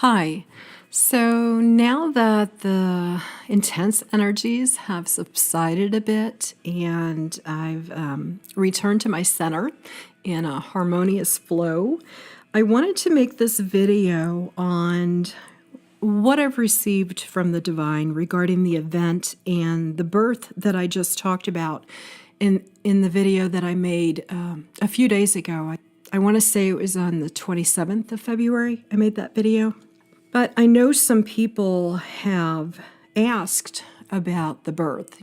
Hi. So now that the intense energies have subsided a bit and I've returned to my center in a harmonious flow, I wanted to make this video on what I've received from the divine regarding the event and the birth that I just talked about in the video that I made a few days ago. I want to say it was on the 27th of February I made that video. But I know some people have asked about the birth.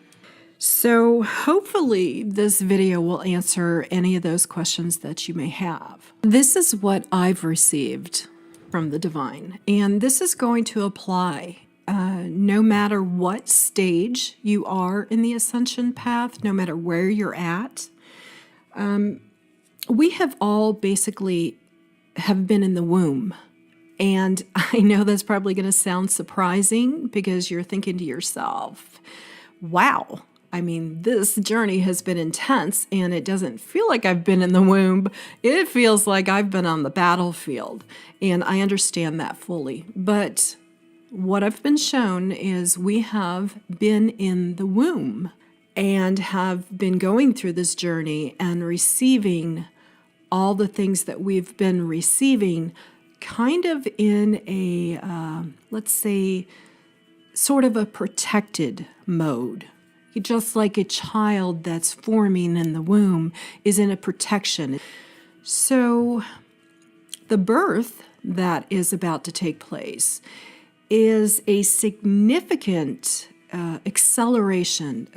So hopefully this video will answer any of those questions that you may have. This is what I've received from the divine, and this is going to apply no matter what stage you are in the ascension path, no matter where you're at. We have all basically have been in the womb. And I know that's probably going to sound surprising because you're thinking to yourself, wow, I mean, this journey has been intense and it doesn't feel like I've been in the womb. It feels like I've been on the battlefield. And I understand that fully. But what I've been shown is we have been in the womb and have been going through this journey and receiving all the things that we've been receiving kind of in a, let's say, sort of a protected mode. Just like a child that's forming in the womb is in a protection. So the birth that is about to take place is a significant acceleration,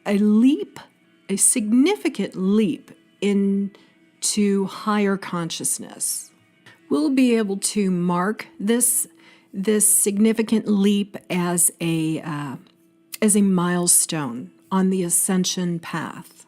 a significant leap into higher consciousness. We'll be able to mark this significant leap as a milestone on the ascension path.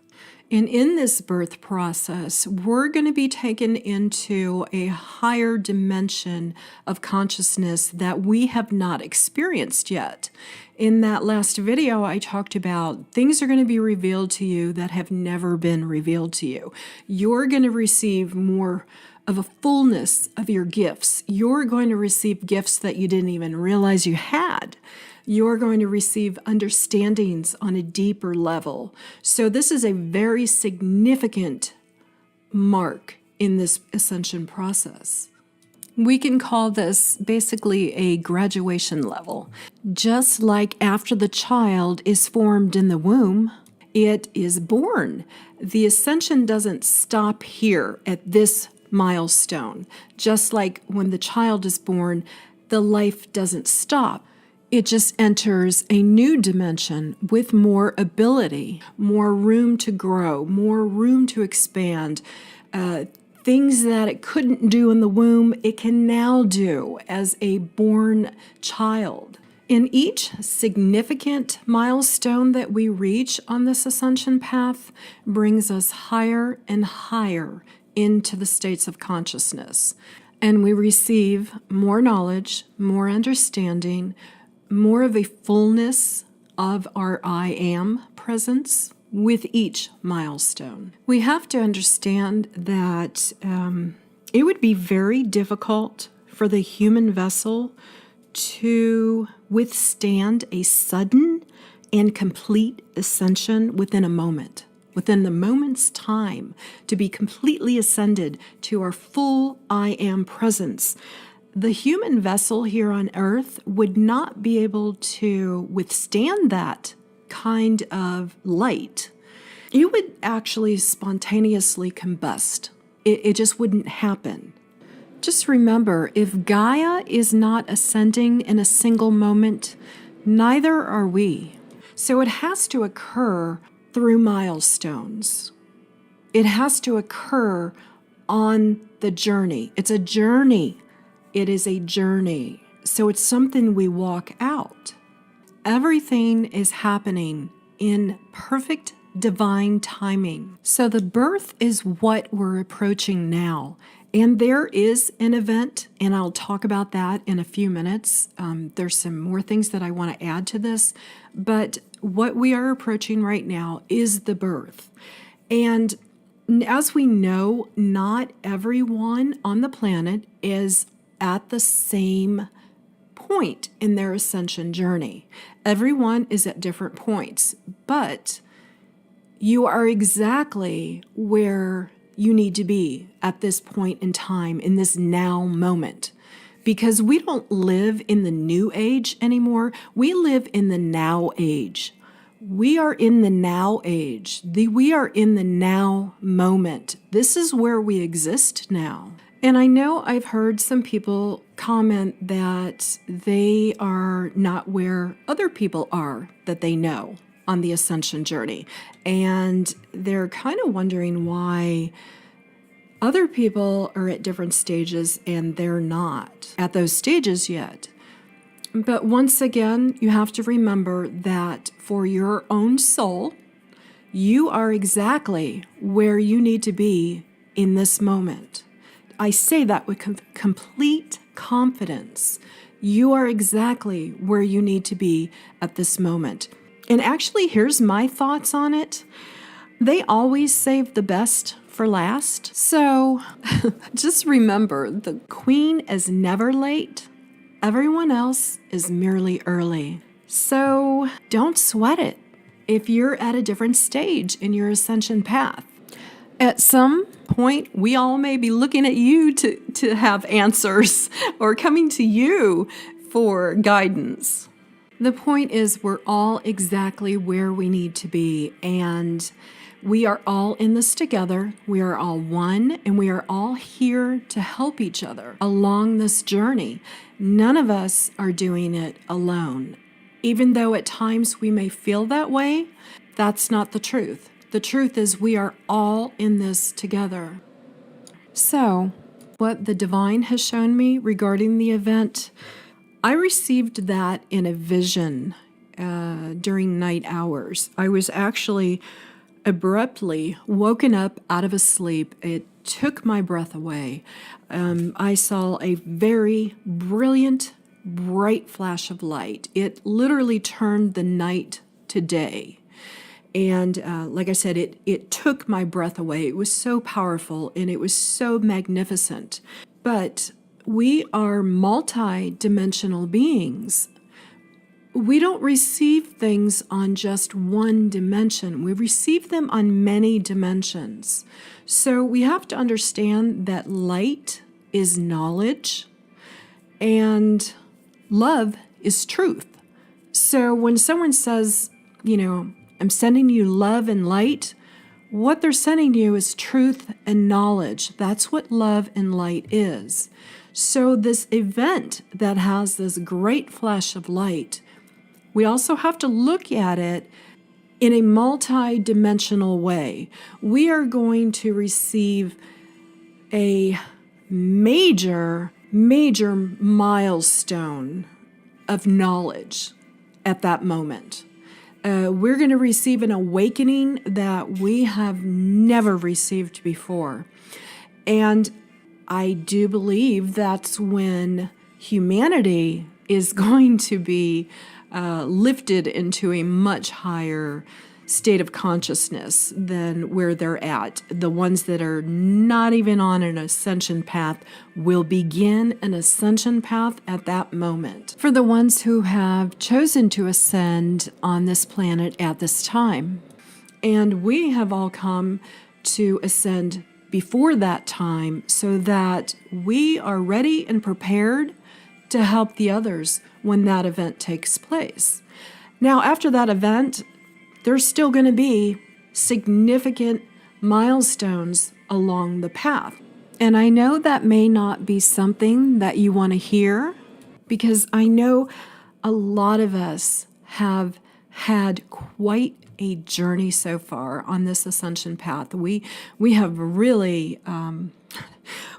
And in this birth process, we're going to be taken into a higher dimension of consciousness that we have not experienced yet. In that last video, I talked about things are going to be revealed to you that have never been revealed to you. You're going to receive more of a fullness of your gifts. You're going to receive gifts that you didn't even realize you had. You're going to receive understandings on a deeper level. So this is a very significant mark in this ascension process. We can call this basically a graduation level. Just like after the child is formed in the womb, it is born. The ascension doesn't stop here at this milestone. Just like when the child is born, the life doesn't stop. It just enters a new dimension with more ability, more room to grow, more room to expand. Things that it couldn't do in the womb, it can now do as a born child. In each significant milestone that we reach on this ascension path brings us higher and higher into the states of consciousness. And we receive more knowledge, more understanding, more of a fullness of our I am presence with each milestone. We have to understand that it would be very difficult for the human vessel to withstand a sudden and complete ascension within a moment. Within the moment's time, to be completely ascended to our full I am presence. The human vessel here on earth would not be able to withstand that kind of light. It would actually spontaneously combust. It just wouldn't happen. Just remember, if Gaia is not ascending in a single moment, neither are we. So it has to occur through milestones. It has to occur on the journey. It's a journey. It is a journey. So it's something we walk out. Everything is happening in perfect divine timing. So the birth is what we're approaching now. And there is an event, and I'll talk about that in a few minutes. There's some more things that I want to add to this, but what we are approaching right now is the birth. And as we know, not everyone on the planet is at the same point in their ascension journey. Everyone is at different points, but you are exactly where you need to be at this point in time, in this now moment. Because we don't live in the new age anymore. We live in the now age. We are in the now age. We are in the now moment. This is where we exist now. And I know I've heard some people comment that they are not where other people are that they know on the ascension journey. And they're kind of wondering why other people are at different stages and they're not at those stages yet. But once again, you have to remember that for your own soul, you are exactly where you need to be in this moment. I say that with complete confidence. You are exactly where you need to be at this moment. And actually, here's my thoughts on it. They always save the best for last. So just remember, the queen is never late. Everyone else is merely early. So don't sweat it if you're at a different stage in your ascension path. At some point, we all may be looking at you to have answers or coming to you for guidance. The point is, we're all exactly where we need to be, and we are all in this together. We are all one, and we are all here to help each other along this journey. None of us are doing it alone. Even though at times we may feel that way, that's not the truth. The truth is we are all in this together. So, what the divine has shown me regarding the event, I received that in a vision during night hours. I was actually abruptly woken up out of a sleep. It took my breath away. I saw a very brilliant, bright flash of light. It literally turned the night to day. And like I said, it took my breath away. It was so powerful and it was so magnificent. But we are multi-dimensional beings. We don't receive things on just one dimension. We receive them on many dimensions. So we have to understand that light is knowledge and love is truth. So when someone says, I'm sending you love and light, what they're sending you is truth and knowledge. That's what love and light is. So this event that has this great flash of light, we also have to look at it in a multi-dimensional way. We are going to receive a major milestone of knowledge at that moment. We're going to receive an awakening that we have never received before. And I do believe that's when humanity is going to be lifted into a much higher state of consciousness than where they're at. The ones that are not even on an ascension path will begin an ascension path at that moment. For the ones who have chosen to ascend on this planet at this time, and we have all come to ascend before that time so that we are ready and prepared to help the others when that event takes place. Now, after that event, there's still going to be significant milestones along the path. And I know that may not be something that you want to hear, because I know a lot of us have had quite a journey so far on this ascension path. We have really,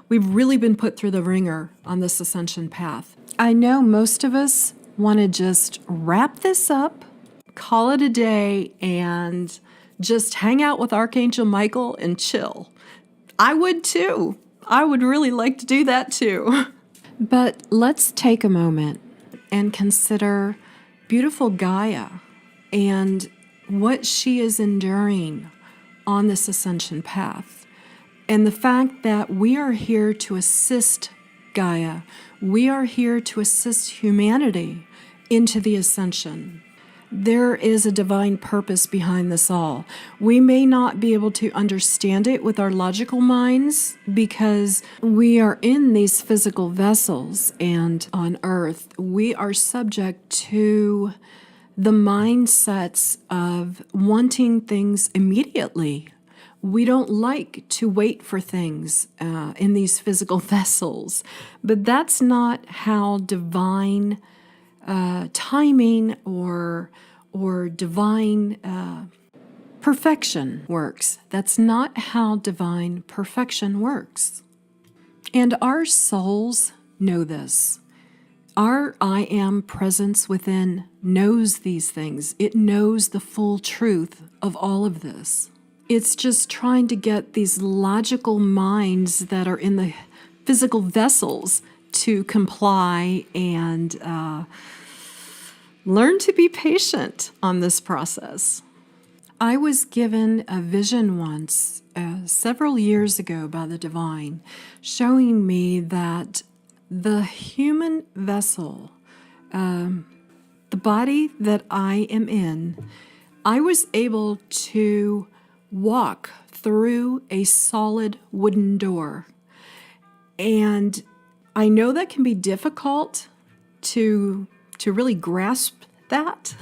we've really been put through the ringer on this ascension path. I know most of us want to just wrap this up, call it a day, and just hang out with Archangel Michael and chill. I would too. I would really like to do that too. But let's take a moment and consider beautiful Gaia and what she is enduring on this ascension path. And the fact that we are here to assist Gaia. We are here to assist humanity into the ascension. There is a divine purpose behind this all. We may not be able to understand it with our logical minds because we are in these physical vessels, and on Earth, we are subject to the mindsets of wanting things immediately. We don't like to wait for things in these physical vessels, but that's not how divine timing or divine perfection works. That's not how divine perfection works. And our souls know this. Our I am presence within knows these things. It knows the full truth of all of this. It's just trying to get these logical minds that are in the physical vessels to comply and learn to be patient on this process. I was given a vision once, several years ago by the Divine, showing me that the human vessel, the body that I am in, I was able to walk through a solid wooden door. And I know that can be difficult to really grasp that.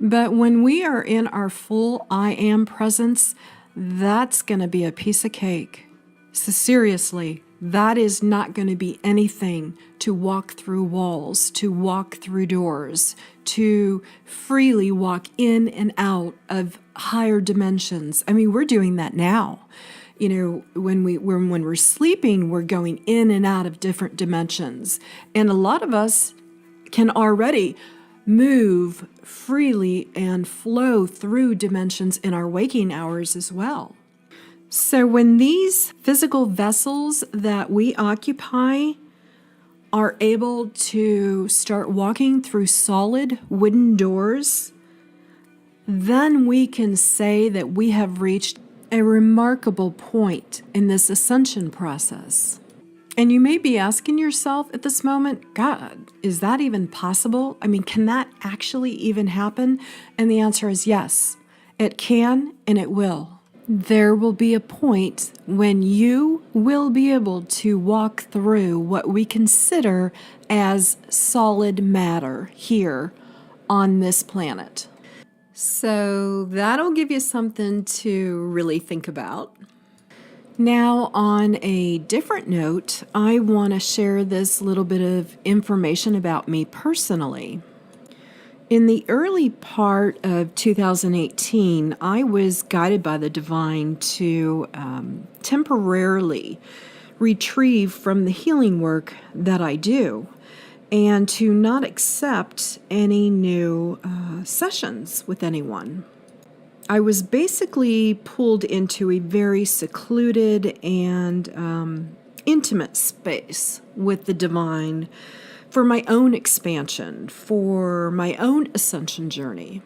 But when we are in our full I am presence, that's going to be a piece of cake. So seriously, that is not going to be anything to walk through walls, to walk through doors, to freely walk in and out of higher dimensions. I mean, we're doing that now. You know, when we're sleeping, we're going in and out of different dimensions. And a lot of us can already move freely and flow through dimensions in our waking hours as well. So when these physical vessels that we occupy are able to start walking through solid wooden doors, then we can say that we have reached a remarkable point in this ascension process. And you may be asking yourself at this moment, God, is that even possible? I mean, can that actually even happen? And the answer is yes, it can and it will. There will be a point when you will be able to walk through what we consider as solid matter here on this planet. So that'll give you something to really think about. Now, on a different note, I want to share this little bit of information about me personally. In the early part of 2018, I was guided by the Divine to temporarily retrieve from the healing work that I do and to not accept any new sessions with anyone. I was basically pulled into a very secluded and intimate space with the Divine for my own expansion, for my own ascension journey.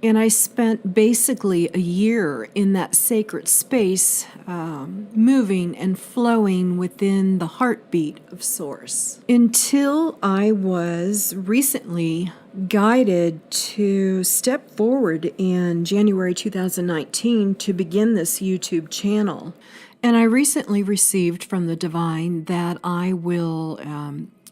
And I spent basically a year in that sacred space, moving and flowing within the heartbeat of Source, until I was recently guided to step forward in January 2019 to begin this YouTube channel. And I recently received from the Divine that I will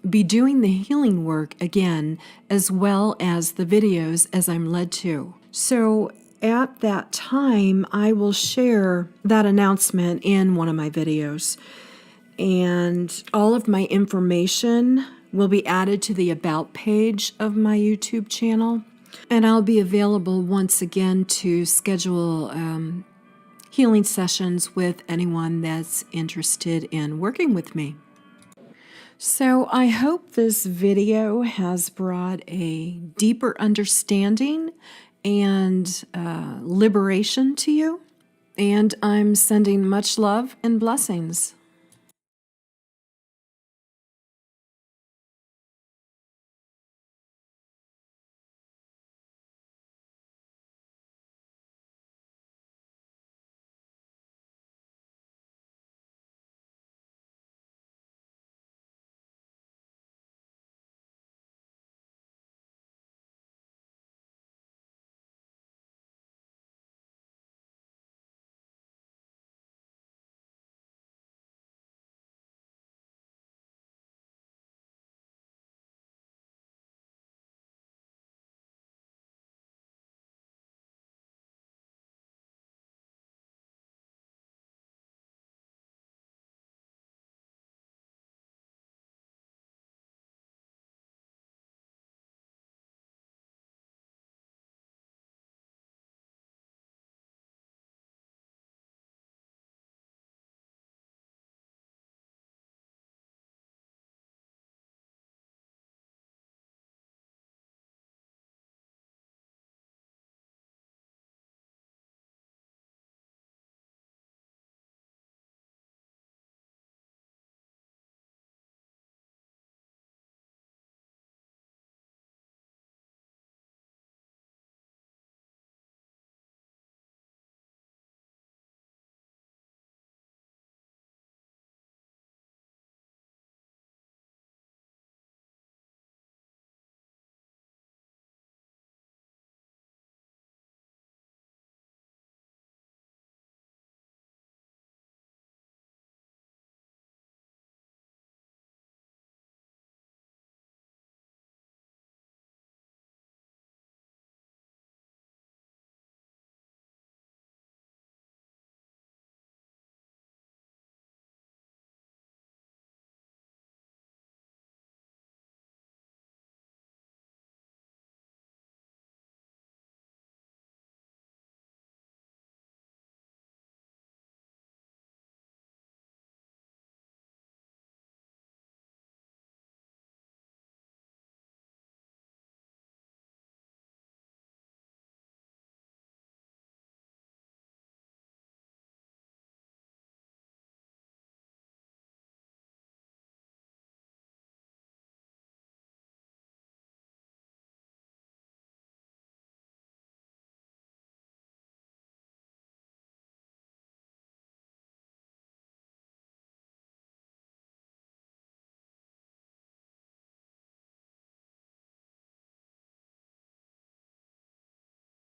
be doing the healing work again, as well as the videos as I'm led to. So at that time, I will share that announcement in one of my videos. And all of my information will be added to the About page of my YouTube channel. And I'll be available once again to schedule healing sessions with anyone that's interested in working with me. So I hope this video has brought a deeper understanding and liberation to you. And I'm sending much love and blessings.